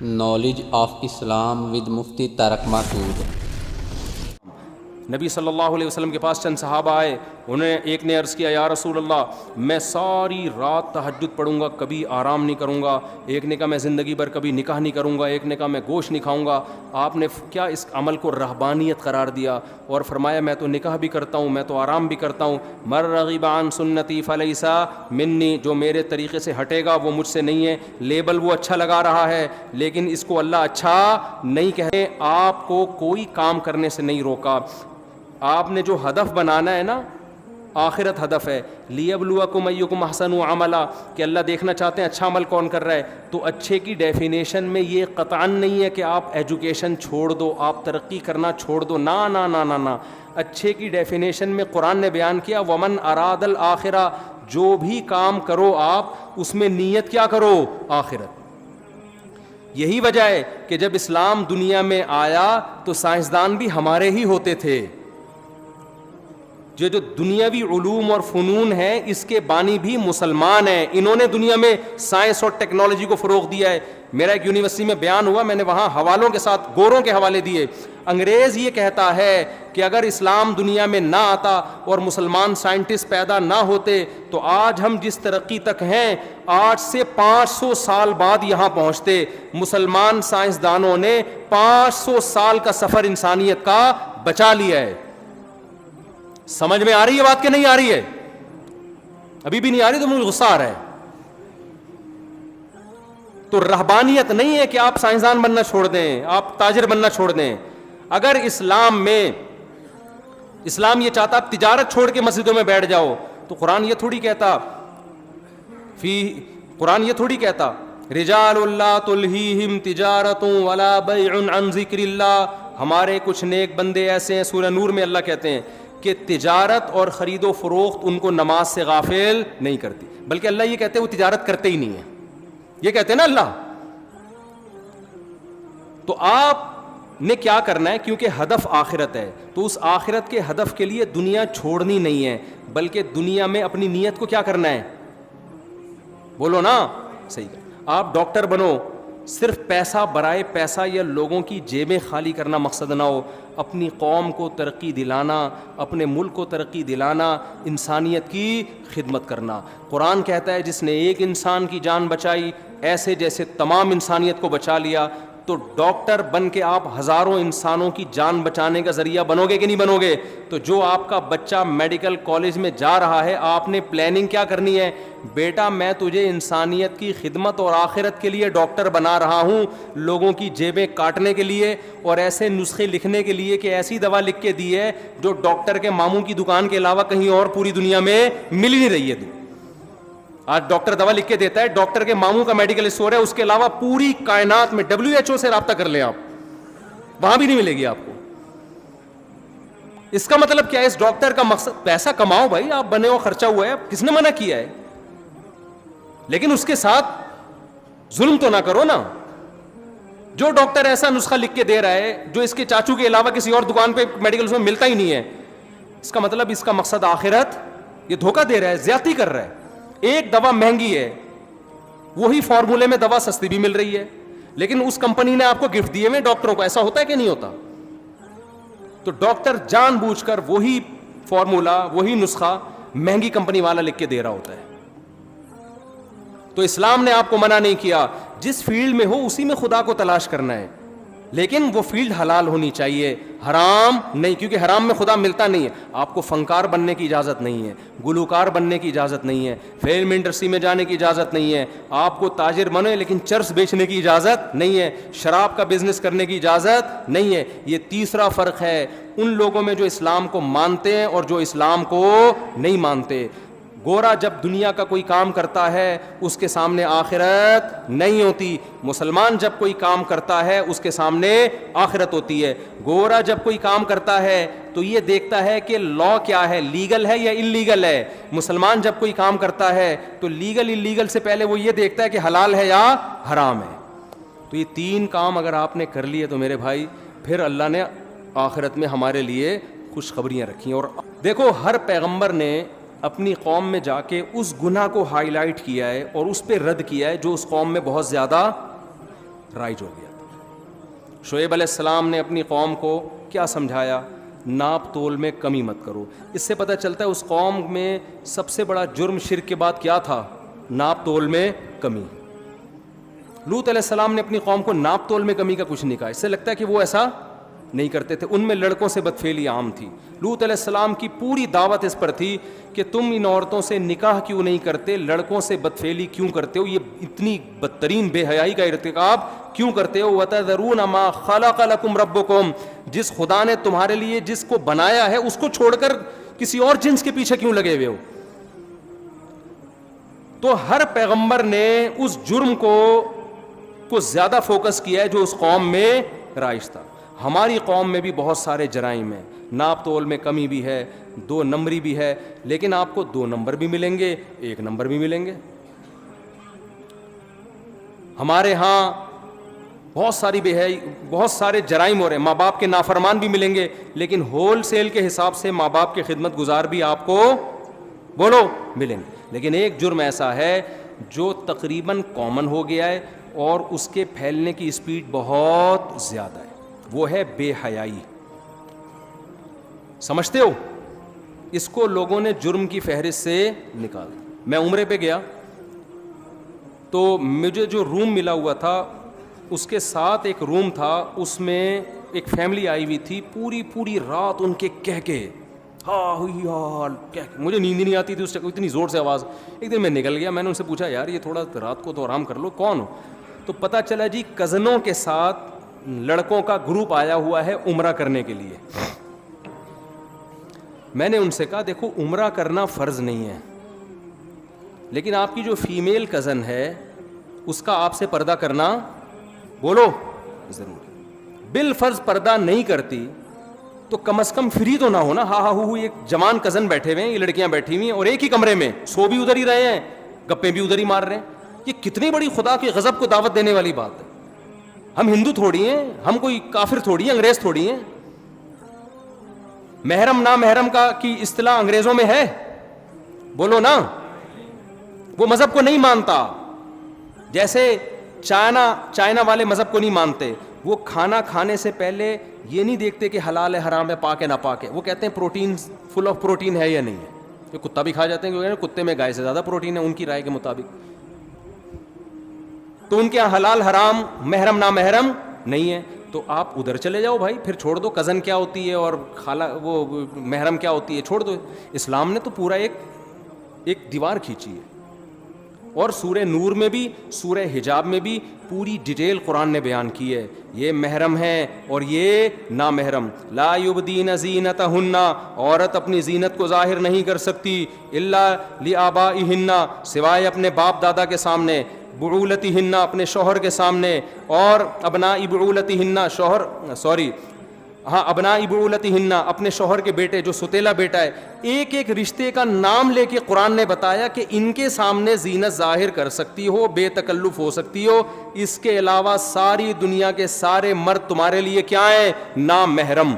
Knowledge of Islam with Mufti Tarak Masood. نبی صلی اللہ علیہ وسلم کے پاس چند صحابہ آئے. انہیں ایک نے عرض کیا یا رسول اللہ میں ساری رات تہجد پڑھوں گا, کبھی آرام نہیں کروں گا. ایک نے کہا میں زندگی بھر کبھی نکاح نہیں کروں گا. ایک نے کہا میں گوشت نہیں کھاؤں گا. آپ نے کیا اس عمل کو رہبانیت قرار دیا اور فرمایا میں تو نکاح بھی کرتا ہوں, میں تو آرام بھی کرتا ہوں. مر رغب عن سنتی فلیس منی, جو میرے طریقے سے ہٹے گا وہ مجھ سے نہیں ہے. لیبل وہ اچھا لگا رہا ہے لیکن اس کو اللہ اچھا نہیں کہے. آپ کو کوئی کام کرنے سے نہیں روکا. آپ نے جو ہدف بنانا ہے نا, آخرت ہدف ہے. لیبلوکم ایکم احسن عملا, کہ اللہ دیکھنا چاہتے ہیں اچھا عمل کون کر رہا ہے. تو اچھے کی ڈیفینیشن میں یہ قطعاً نہیں ہے کہ آپ ایجوکیشن چھوڑ دو, آپ ترقی کرنا چھوڑ دو. نا نا نا نا نا, اچھے کی ڈیفینیشن میں قرآن نے بیان کیا ومن اراد الآخرہ, جو بھی کام کرو آپ اس میں نیت کیا کرو, آخرت. یہی وجہ ہے کہ جب اسلام دنیا میں آیا تو سائنسدان بھی ہمارے ہی ہوتے تھے. جو دنیاوی علوم اور فنون ہیں اس کے بانی بھی مسلمان ہیں. انہوں نے دنیا میں سائنس اور ٹیکنالوجی کو فروغ دیا ہے. میرا ایک یونیورسٹی میں بیان ہوا, میں نے وہاں حوالوں کے ساتھ گوروں کے حوالے دیے. انگریز یہ کہتا ہے کہ اگر اسلام دنیا میں نہ آتا اور مسلمان سائنٹسٹ پیدا نہ ہوتے تو آج ہم جس ترقی تک ہیں 8 سے 500 سال بعد یہاں پہنچتے. مسلمان سائنسدانوں نے 500 سال کا سفر انسانیت کا بچا لیا ہے. سمجھ میں آ رہی ہے بات کہ نہیں آ رہی ہے؟ ابھی بھی نہیں آ رہی تو مجھے غصہ آ رہا ہے. تو رہبانیت نہیں ہے کہ آپ سائنسدان بننا چھوڑ دیں, آپ تاجر بننا چھوڑ دیں. اگر اسلام یہ چاہتا آپ تجارت چھوڑ کے مسجدوں میں بیٹھ جاؤ تو قرآن یہ تھوڑی کہتا رجال اللہ تلہیہم تجارت ولا بیع عن ذکر اللہ. ہمارے کچھ نیک بندے ایسے ہیں, سورہ نور میں اللہ کہتے ہیں کہ تجارت اور خرید و فروخت ان کو نماز سے غافل نہیں کرتی. بلکہ اللہ یہ کہتے ہیں وہ تجارت کرتے ہی نہیں ہیں, یہ کہتے ہیں نا اللہ. تو آپ نے کیا کرنا ہے, کیونکہ ہدف آخرت ہے تو اس آخرت کے ہدف کے لیے دنیا چھوڑنی نہیں ہے, بلکہ دنیا میں اپنی نیت کو کیا کرنا ہے, بولو نا صحیح کر. آپ ڈاکٹر بنو, صرف پیسہ برائے پیسہ یا لوگوں کی جیبیں خالی کرنا مقصد نہ ہو. اپنی قوم کو ترقی دلانا, اپنے ملک کو ترقی دلانا, انسانیت کی خدمت کرنا. قرآن کہتا ہے جس نے ایک انسان کی جان بچائی ایسے جیسے تمام انسانیت کو بچا لیا. تو ڈاکٹر بن کے آپ ہزاروں انسانوں کی جان بچانے کا ذریعہ بنو گے کہ نہیں بنو گے؟ تو جو آپ کا بچہ میڈیکل کالج میں جا رہا ہے آپ نے پلاننگ کیا کرنی ہے, بیٹا میں تجھے انسانیت کی خدمت اور آخرت کے لیے ڈاکٹر بنا رہا ہوں, لوگوں کی جیبیں کاٹنے کے لیے اور ایسے نسخے لکھنے کے لیے کہ ایسی دوا لکھ کے دی ہے جو ڈاکٹر کے ماموں کی دکان کے علاوہ کہیں اور پوری دنیا میں مل ہی نہیں رہی ہے. آج ڈاکٹر دوا لکھ کے دیتا ہے, ڈاکٹر کے ماموں کا میڈیکل اسٹور ہے, اس کے علاوہ پوری کائنات میں WHO سے رابطہ کر لیں آپ, وہاں بھی نہیں ملے گی آپ کو. اس کا مطلب کیا ہے, اس ڈاکٹر کا مقصد پیسہ کماؤ بھائی, آپ بنے ہو, خرچہ ہوا ہے, کس نے منع کیا ہے, لیکن اس کے ساتھ ظلم تو نہ کرو نا. جو ڈاکٹر ایسا نسخہ لکھ کے دے رہا ہے جو اس کے چاچو کے علاوہ کسی اور دکان پہ میڈیکل اسٹور میں ملتا ہی نہیں ہے, اس کا مطلب اس کا مقصد آخرت, یہ دھوکہ دے رہا ہے, زیادتی کر رہا ہے. ایک دوا مہنگی ہے, وہی فارمولے میں دوا سستی بھی مل رہی ہے, لیکن اس کمپنی نے آپ کو گفٹ دیے ہوئے ڈاکٹروں کو. ایسا ہوتا ہے کہ نہیں ہوتا؟ تو ڈاکٹر جان بوجھ کر وہی فارمولا, وہی نسخہ مہنگی کمپنی والا لکھ کے دے رہا ہوتا ہے. تو اسلام نے آپ کو منع نہیں کیا, جس فیلڈ میں ہو اسی میں خدا کو تلاش کرنا ہے, لیکن وہ فیلڈ حلال ہونی چاہیے, حرام نہیں, کیونکہ حرام میں خدا ملتا نہیں ہے. آپ کو فنکار بننے کی اجازت نہیں ہے, گلوکار بننے کی اجازت نہیں ہے, فلم انڈسٹری میں جانے کی اجازت نہیں ہے. آپ کو تاجر بنے لیکن چرس بیچنے کی اجازت نہیں ہے, شراب کا بزنس کرنے کی اجازت نہیں ہے. یہ تیسرا فرق ہے ان لوگوں میں جو اسلام کو مانتے ہیں اور جو اسلام کو نہیں مانتے. گورا جب دنیا کا کوئی کام کرتا ہے اس کے سامنے آخرت نہیں ہوتی, مسلمان جب کوئی کام کرتا ہے اس کے سامنے آخرت ہوتی ہے. گورا جب کوئی کام کرتا ہے تو یہ دیکھتا ہے کہ لا کیا ہے, لیگل ہے یا انلیگل ہے. مسلمان جب کوئی کام کرتا ہے تو لیگل انلیگل سے پہلے وہ یہ دیکھتا ہے کہ حلال ہے یا حرام ہے. تو یہ 3 کام اگر آپ نے کر لیے تو میرے بھائی پھر اللہ نے آخرت میں ہمارے لیے خوشخبریاں رکھی. اور دیکھو ہر پیغمبر نے اپنی قوم میں جا کے اس گناہ کو ہائی لائٹ کیا ہے اور اس پہ رد کیا ہے جو اس قوم میں بہت زیادہ رائج ہو گیا تھا۔ شعیب علیہ السلام نے اپنی قوم کو کیا سمجھایا؟ ناپ تول میں کمی مت کرو۔ اس سے پتہ چلتا ہے اس قوم میں سب سے بڑا جرم شرک کے بعد کیا تھا؟ ناپ تول میں کمی۔ لوط علیہ السلام نے اپنی قوم کو ناپ تول میں کمی کا کچھ نہیں کہا، اس سے لگتا ہے کہ وہ ایسا نہیں کرتے تھے۔ ان میں لڑکوں سے بدفعلی عام تھی۔ لوط علیہ السلام کی پوری دعوت اس پر تھی کہ تم ان عورتوں سے نکاح کیوں نہیں کرتے، لڑکوں سے بدفعلی کیوں کرتے ہو، یہ اتنی بدترین بے حیائی کا ارتکاب کیوں کرتے ہو؟ وَتَذَرُونَ مَا خَلَقَ لَكُمْ رَبُّكُمْ، جس خدا نے تمہارے لیے جس کو بنایا ہے اس کو چھوڑ کر کسی اور جنس کے پیچھے کیوں لگے ہوئے ہو؟ تو ہر پیغمبر نے اس جرم کو زیادہ فوکس کیا ہے جو اس قوم میں رائج تھا۔ ہماری قوم میں بھی بہت سارے جرائم ہیں، ناپ تول میں کمی بھی ہے، 2 نمبری بھی ہے، لیکن آپ کو 2 نمبر بھی ملیں گے، 1 نمبر بھی ملیں گے۔ ہمارے ہاں بہت سارے جرائم ہو رہے ہیں، ماں باپ کے نافرمان بھی ملیں گے، لیکن ہول سیل کے حساب سے ماں باپ کے خدمت گزار بھی آپ کو بولو ملیں گے۔ لیکن ایک جرم ایسا ہے جو تقریباً کامن ہو گیا ہے اور اس کے پھیلنے کی اسپیڈ بہت زیادہ ہے، وہ ہے بے حیائی۔ سمجھتے ہو؟ اس کو لوگوں نے جرم کی فہرست سے نکال دیا۔ میں عمرے پہ گیا تو مجھے جو روم ملا ہوا تھا اس کے ساتھ ایک روم تھا، اس میں ایک فیملی آئی ہوئی تھی، پوری رات ان کے کہکے مجھے نیند ہی نہیں آتی تھی اس سے، اتنی زور سے آواز۔ ایک دن میں نکل گیا، میں نے ان سے پوچھا یار یہ تھوڑا رات کو تو آرام کر لو، کون ہو؟ تو پتہ چلا جی کزنوں کے ساتھ لڑکوں کا گروپ آیا ہوا ہے عمرہ کرنے کے لیے۔ میں نے ان سے کہا دیکھو عمرہ کرنا فرض نہیں ہے، لیکن آپ کی جو فیمیل کزن ہے اس کا آپ سے پردہ کرنا بولو ضرور۔ بالفرض پردہ نہیں کرتی تو کم از کم فری تو نہ ہونا، ایک جوان کزن بیٹھے ہوئے ہیں، یہ لڑکیاں بیٹھی ہوئی ہیں اور ایک ہی کمرے میں، سو بھی ادھر ہی رہے ہیں، گپیں بھی ادھر ہی مار رہے ہیں۔ یہ کتنی بڑی خدا کے غضب کو دعوت دینے والی بات ہے۔ ہم ہندو تھوڑی ہیں، ہم کوئی کافر تھوڑی ہیں، انگریز تھوڑی ہیں۔ محرم نا محرم کی اصطلاح انگریزوں میں ہے، بولو نا۔ وہ مذہب کو نہیں مانتا، جیسے چائنا والے مذہب کو نہیں مانتے۔ وہ کھانا کھانے سے پہلے یہ نہیں دیکھتے کہ حلال ہے حرام ہے پاک ہے ناپاک ہے، وہ کہتے ہیں پروٹین فل آف پروٹین ہے یا نہیں ہے۔ یہ کتا بھی کھا جاتے ہیں کیونکہ کتے میں گائے سے زیادہ پروٹین ہے ان کی رائے کے مطابق۔ تو ان کے یہاں حلال حرام محرم نا محرم نہیں ہے۔ تو آپ ادھر چلے جاؤ بھائی، پھر چھوڑ دو کزن کیا ہوتی ہے اور خالہ وہ محرم کیا ہوتی ہے، چھوڑ دو۔ اسلام نے تو پورا ایک دیوار کھینچی ہے، اور سورہ نور میں بھی سورہ حجاب میں بھی پوری ڈیٹیل قرآن نے بیان کی ہے، یہ محرم ہے اور یہ نامحرم۔ لا یبدین زینتہن، عورت اپنی زینت کو ظاہر نہیں کر سکتی، الا لآبائہن، سوائے اپنے باپ دادا کے سامنے، بعولتہن، اپنے شوہر کے سامنے، اور ابناء بعولتہن، ابناء بعولتہن، اپنے شوہر کے بیٹے جو ستیلا بیٹا ہے۔ ایک ایک رشتے کا نام لے کے قرآن نے بتایا کہ ان کے سامنے زینت ظاہر کر سکتی ہو، بے تکلف ہو سکتی ہو، اس کے علاوہ ساری دنیا کے سارے مرد تمہارے لیے کیا ہیں؟ نامحرم۔